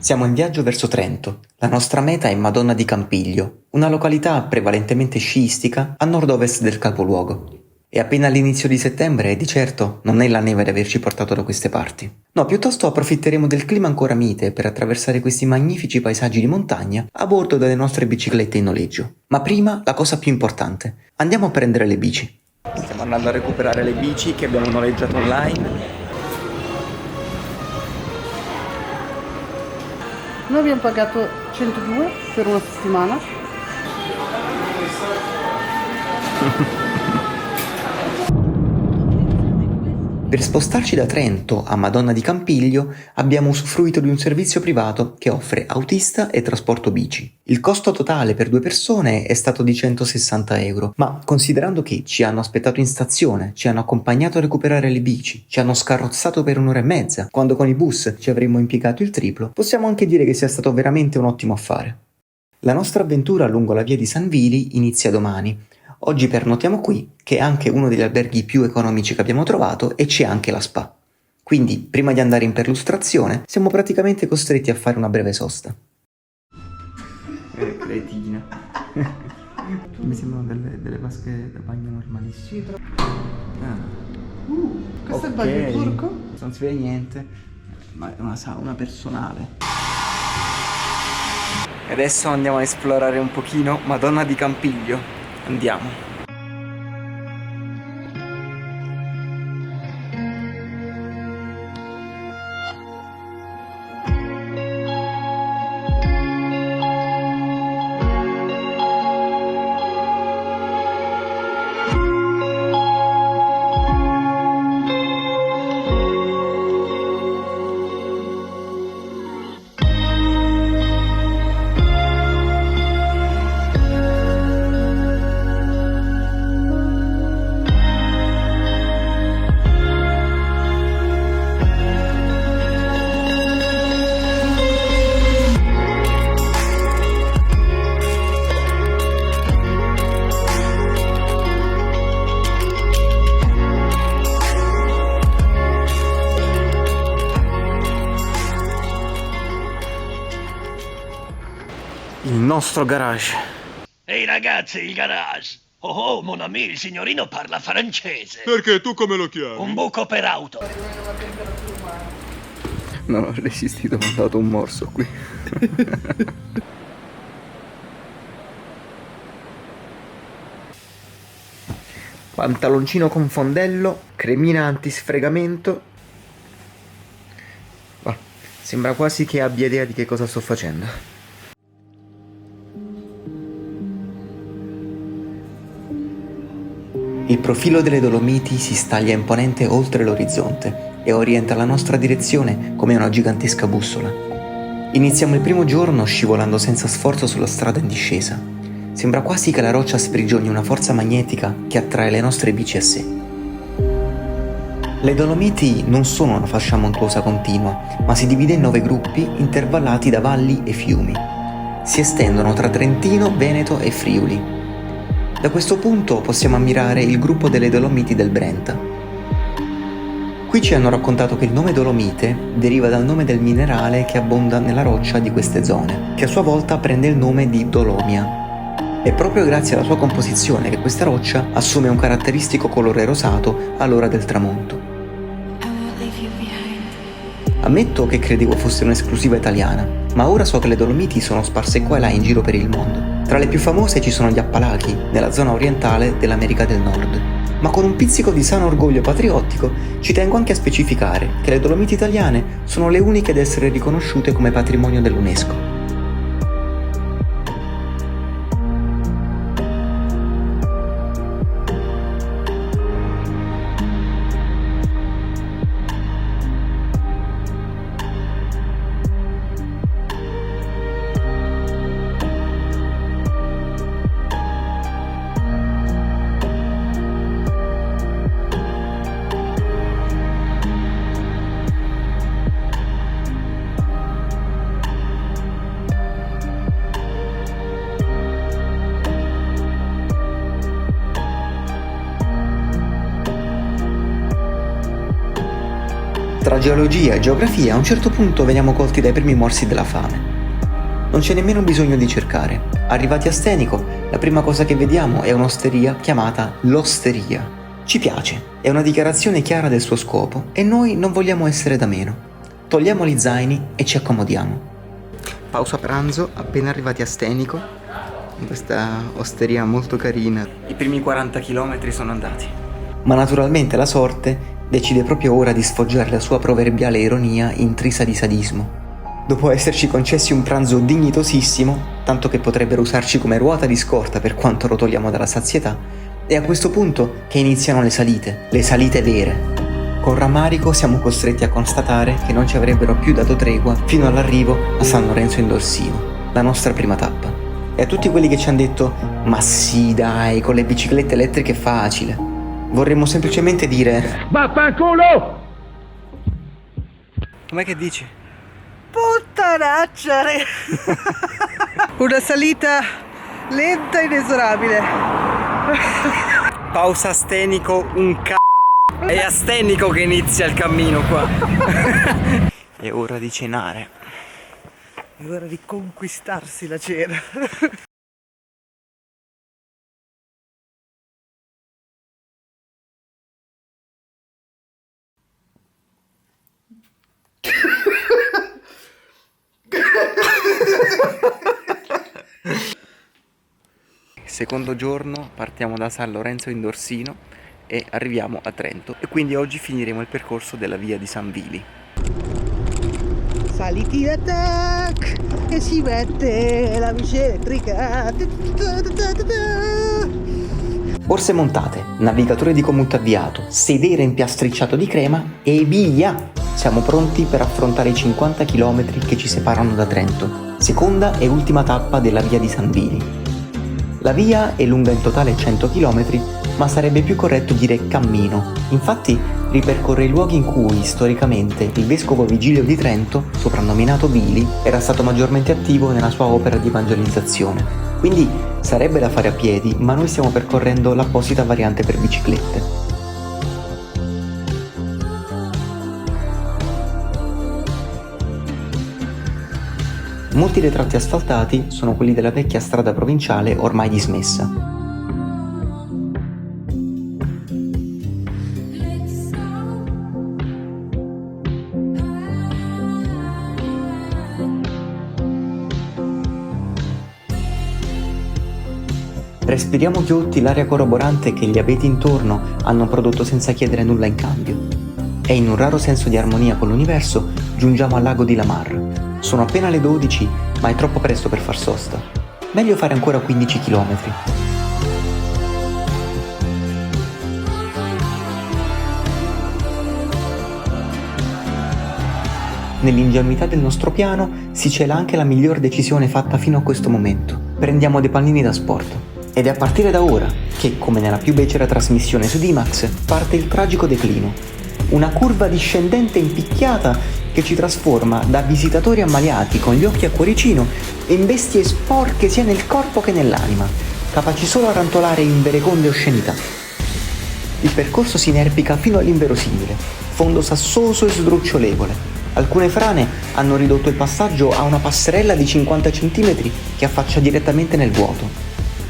Siamo in viaggio verso Trento. La nostra meta è Madonna di Campiglio, una località prevalentemente sciistica a nord-ovest del capoluogo. È appena all'inizio di settembre e di certo non è la neve ad averci portato da queste parti. No, piuttosto approfitteremo del clima ancora mite per attraversare questi magnifici paesaggi di montagna a bordo delle nostre biciclette in noleggio. Ma prima la cosa più importante, andiamo a prendere le bici. Stiamo andando a recuperare le bici che abbiamo noleggiato online. Noi abbiamo pagato 102 per una settimana. Per spostarci da Trento a Madonna di Campiglio abbiamo usufruito di un servizio privato che offre autista e trasporto bici. Il costo totale per 2 persone è stato di 160 euro, ma considerando che ci hanno aspettato in stazione, ci hanno accompagnato a recuperare le bici, ci hanno scarrozzato per 1 ora e mezza, quando con i bus ci avremmo impiegato il triplo, possiamo anche dire che sia stato veramente un ottimo affare. La nostra avventura lungo la via di San Vili inizia domani. Oggi pernotiamo qui, che è anche uno degli alberghi più economici che abbiamo trovato, e c'è anche la spa. Quindi, prima di andare in perlustrazione, siamo praticamente costretti a fare una breve sosta. Cretina. Mi sembrano delle vasche da bagno normalissime. Questo è il bagno turco? Non si vede niente, ma è una sauna personale. E adesso andiamo a esplorare un pochino Madonna di Campiglio. Andiamo. Il nostro garage. Ehi ragazzi, il garage! Oh, mon ami, il signorino parla francese! Perché tu come lo chiami? Un buco per auto! Non ho resistito, mi ha dato un morso qui. Pantaloncino con fondello, cremina antisfregamento. Va, sembra quasi che abbia idea di che cosa sto facendo. Il profilo delle Dolomiti si staglia imponente oltre l'orizzonte e orienta la nostra direzione come una gigantesca bussola. Iniziamo il primo giorno scivolando senza sforzo sulla strada in discesa. Sembra quasi che la roccia sprigioni una forza magnetica che attrae le nostre bici a sé. Le Dolomiti non sono una fascia montuosa continua, ma si divide in 9 gruppi intervallati da valli e fiumi. Si estendono tra Trentino, Veneto e Friuli. Da questo punto possiamo ammirare il gruppo delle Dolomiti del Brenta. Qui ci hanno raccontato che il nome Dolomite deriva dal nome del minerale che abbonda nella roccia di queste zone, che a sua volta prende il nome di Dolomia. È proprio grazie alla sua composizione che questa roccia assume un caratteristico colore rosato all'ora del tramonto. Ammetto che credevo fosse un'esclusiva italiana, ma ora so che le Dolomiti sono sparse qua e là in giro per il mondo. Tra le più famose ci sono gli Appalachi, nella zona orientale dell'America del Nord. Ma con un pizzico di sano orgoglio patriottico ci tengo anche a specificare che le Dolomiti italiane sono le uniche ad essere riconosciute come patrimonio dell'UNESCO. geologia e geografia a un certo punto veniamo colti dai primi morsi della fame. Non c'è nemmeno bisogno di cercare. Arrivati a Stenico, la prima cosa che vediamo è un'osteria chiamata L'Osteria. Ci piace, è una dichiarazione chiara del suo scopo e noi non vogliamo essere da meno. Togliamo gli zaini e ci accomodiamo. Pausa pranzo, appena arrivati a Stenico, in questa osteria molto carina. I primi 40 km sono andati. Ma naturalmente la sorte decide proprio ora di sfoggiare la sua proverbiale ironia intrisa di sadismo. Dopo esserci concessi un pranzo dignitosissimo, tanto che potrebbero usarci come ruota di scorta per quanto rotoliamo dalla sazietà, è a questo punto che iniziano le salite vere. Con rammarico siamo costretti a constatare che non ci avrebbero più dato tregua fino all'arrivo a San Lorenzo in Dorsino, la nostra prima tappa. E a tutti quelli che ci hanno detto «Ma sì dai, con le biciclette elettriche è facile», vorremmo semplicemente dire Vaffanculo! Com'è che dici? Puttanaccia, una salita lenta e inesorabile. Pausa Stenico, un È a Stenico che inizia il cammino qua. È ora di cenare. È ora di conquistarsi la cena. Secondo giorno partiamo da San Lorenzo in Dorsino e arriviamo a Trento e quindi oggi finiremo il percorso della via di San Vili. Saliti d'attack e si mette la bici elettrica. Borse montate, navigatore di commutto avviato, sedere impiastricciato di crema e via! Siamo pronti per affrontare i 50 km che ci separano da Trento, seconda e ultima tappa della via di San Vili. La via è lunga in totale 100 km, ma sarebbe più corretto dire cammino. Infatti ripercorre i luoghi in cui, storicamente, il vescovo Vigilio di Trento, soprannominato Vili, era stato maggiormente attivo nella sua opera di evangelizzazione. Quindi sarebbe da fare a piedi, ma noi stiamo percorrendo l'apposita variante per biciclette. Molti dei tratti asfaltati sono quelli della vecchia strada provinciale ormai dismessa. Respiriamo ghiotti l'aria corroborante che gli abeti intorno hanno prodotto senza chiedere nulla in cambio. E in un raro senso di armonia con l'universo giungiamo al lago di Lamar. Sono appena le 12, ma è troppo presto per far sosta. Meglio fare ancora 15 km. Nell'ingenuità del nostro piano si cela anche la miglior decisione fatta fino a questo momento. Prendiamo dei pannini da sport. Ed è a partire da ora che, come nella più becera trasmissione su D-Max, parte il tragico declino. Una curva discendente impicchiata che ci trasforma da visitatori ammaliati con gli occhi a cuoricino in bestie sporche sia nel corpo che nell'anima, capaci solo a rantolare in vereconde oscenità. Il percorso si inerpica fino all'inverosimile, fondo sassoso e sdrucciolevole. Alcune frane hanno ridotto il passaggio a una passerella di 50 cm che affaccia direttamente nel vuoto.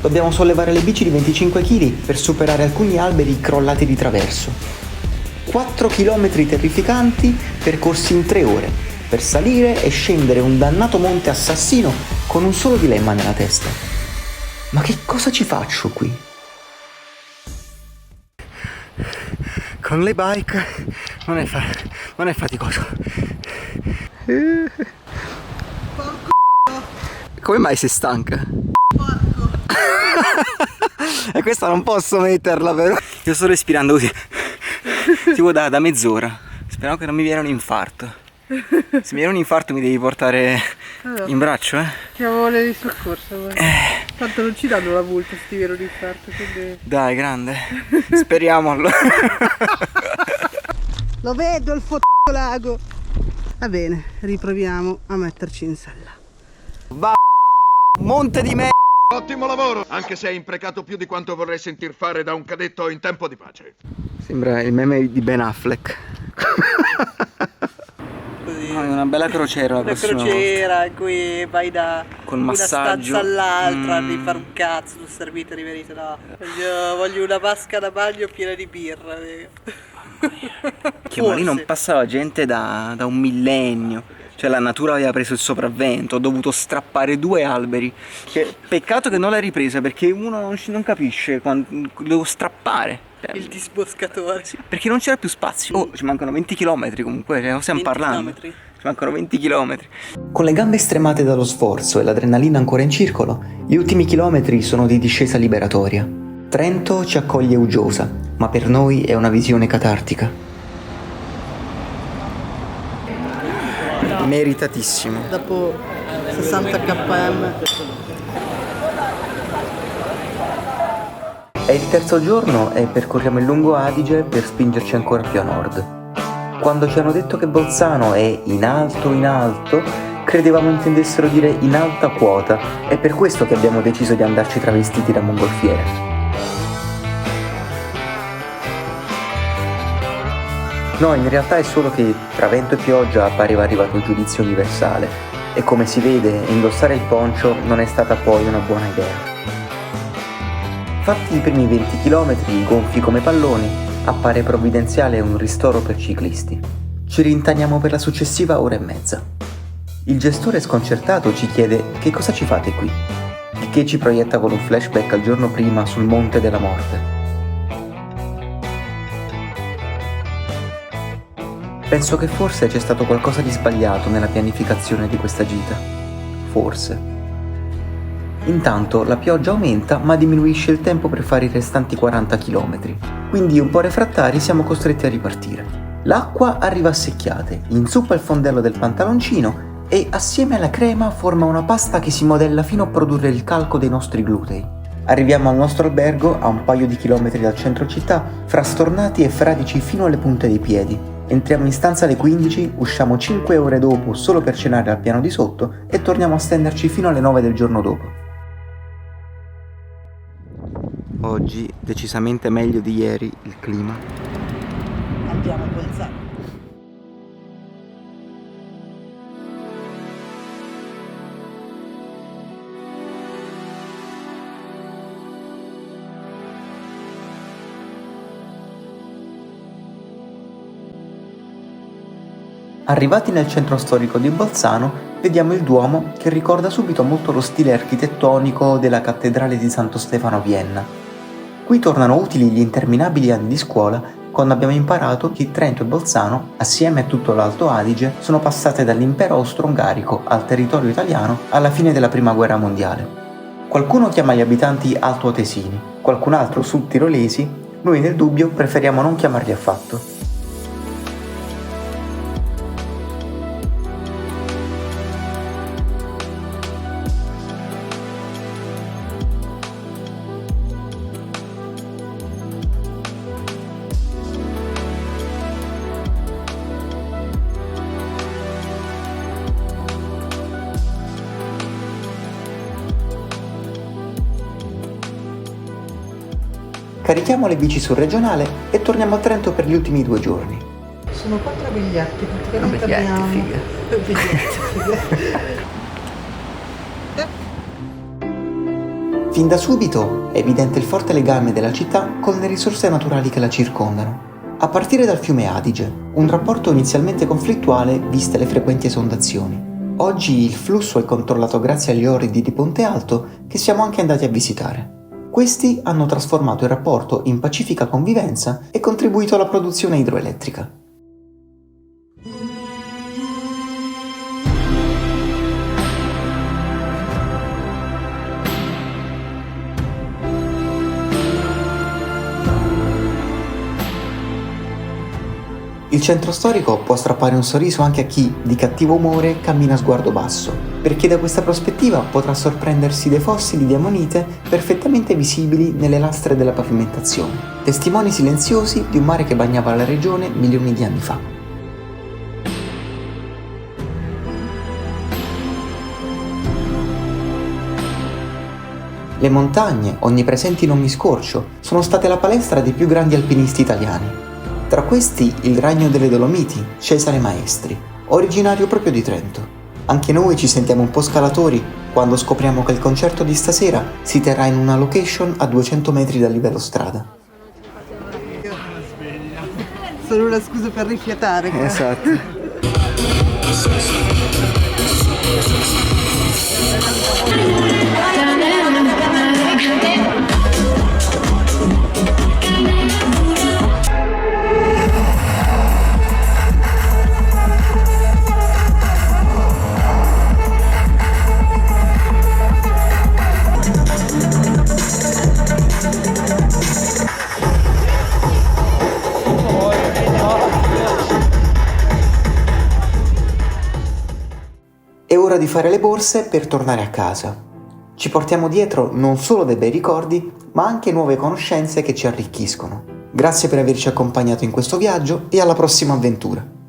Dobbiamo sollevare le bici di 25 kg per superare alcuni alberi crollati di traverso. 4 chilometri terrificanti percorsi in 3 ore, per salire e scendere un dannato monte assassino con un solo dilemma nella testa. Ma che cosa ci faccio qui? Con le bike non è faticoso. Come mai sei stanca? Porco. E questa non posso metterla però. Io sto respirando così tipo da mezz'ora. Speriamo che non mi viene un infarto. Se mi viene un infarto mi devi portare in braccio, eh? Chiamone di soccorso. Tanto non ci danno la multa se ti viene un infarto, quindi... Dai, grande. Speriamo allora. Lo vedo il lago. Va bene, riproviamo a metterci in sella. Va monte di me. Ottimo lavoro, anche se hai imprecato più di quanto vorrei sentir fare da un cadetto in tempo di pace. Sembra il meme di Ben Affleck. così. No, è una bella crociera la Una prossima crociera in cui vai da Con una massaggio. stanza all'altra, devi fare un cazzo, non servite riverito, no. Voglio una vasca da bagno piena di birra. Che ma lì non passava gente da un millennio. Cioè la natura aveva preso il sopravvento, ho dovuto strappare 2 alberi. Peccato che non l'hai ripresa perché uno non capisce quando devo strappare. Il disboscatore. Sì, perché non c'era più spazio. Oh, ci mancano 20 km comunque, ne stiamo 20 parlando. chilometri. Ci mancano 20 km. Con le gambe stremate dallo sforzo e l'adrenalina ancora in circolo, gli ultimi chilometri sono di discesa liberatoria. Trento ci accoglie uggiosa, ma per noi è una visione catartica. Meritatissimo. Dopo 60 km. È il terzo giorno e percorriamo il lungo Adige per spingerci ancora più a nord. Quando ci hanno detto che Bolzano è in alto, credevamo intendessero dire in alta quota, è per questo che abbiamo deciso di andarci travestiti da mongolfiere. No, in realtà è solo che tra vento e pioggia pareva arrivato il giudizio universale e come si vede indossare il poncho non è stata poi una buona idea. Fatti i primi 20 km gonfi come palloni, appare provvidenziale un ristoro per ciclisti. Ci rintaniamo per la successiva ora e mezza. Il gestore sconcertato ci chiede che cosa ci fate qui, il che ci proietta con un flashback al giorno prima sul Monte della Morte. Penso che forse c'è stato qualcosa di sbagliato nella pianificazione di questa gita. Forse. Intanto la pioggia aumenta ma diminuisce il tempo per fare i restanti 40 km, quindi un po' refrattari siamo costretti a ripartire. L'acqua arriva a secchiate, inzuppa il fondello del pantaloncino e assieme alla crema forma una pasta che si modella fino a produrre il calco dei nostri glutei. Arriviamo al nostro albergo a un paio di chilometri dal centro città, fra stornati e fradici fino alle punte dei piedi. Entriamo in stanza alle 15, usciamo 5 ore dopo solo per cenare al piano di sotto e torniamo a stenderci fino alle 9 del giorno dopo. Oggi decisamente meglio di ieri il clima. Andiamo a Bolzano. Arrivati nel centro storico di Bolzano, vediamo il Duomo che ricorda subito molto lo stile architettonico della cattedrale di Santo Stefano a Vienna. Qui tornano utili gli interminabili anni di scuola quando abbiamo imparato che Trento e Bolzano, assieme a tutto l'Alto Adige, sono passate dall'impero austro-ungarico al territorio italiano alla fine della Prima Guerra Mondiale. Qualcuno chiama gli abitanti altoatesini, qualcun altro sudtirolesi, noi nel dubbio preferiamo non chiamarli affatto. Carichiamo le bici sul regionale e torniamo a Trento per gli ultimi 2 giorni. Sono 4 biglietti, praticamente Biglietti, abbiamo... figa. Biglietti. Fin da subito è evidente il forte legame della città con le risorse naturali che la circondano. A partire dal fiume Adige, un rapporto inizialmente conflittuale viste le frequenti esondazioni. Oggi il flusso è controllato grazie agli orridi di Ponte Alto che siamo anche andati a visitare. Questi hanno trasformato il rapporto in pacifica convivenza e contribuito alla produzione idroelettrica. Il centro storico può strappare un sorriso anche a chi, di cattivo umore, cammina a sguardo basso, perché da questa prospettiva potrà sorprendersi dei fossili di ammonite perfettamente visibili nelle lastre della pavimentazione, testimoni silenziosi di un mare che bagnava la regione milioni di anni fa. Le montagne, onnipresenti in ogni scorcio, sono state la palestra dei più grandi alpinisti italiani. Tra questi il Ragno delle Dolomiti, Cesare Maestri, originario proprio di Trento. Anche noi ci sentiamo un po' scalatori quando scopriamo che il concerto di stasera si terrà in una location a 200 metri dal livello strada. Solo una scusa per rifiatare. Esatto. È ora di fare le borse per tornare a casa. Ci portiamo dietro non solo dei bei ricordi, ma anche nuove conoscenze che ci arricchiscono. Grazie per averci accompagnato in questo viaggio e alla prossima avventura.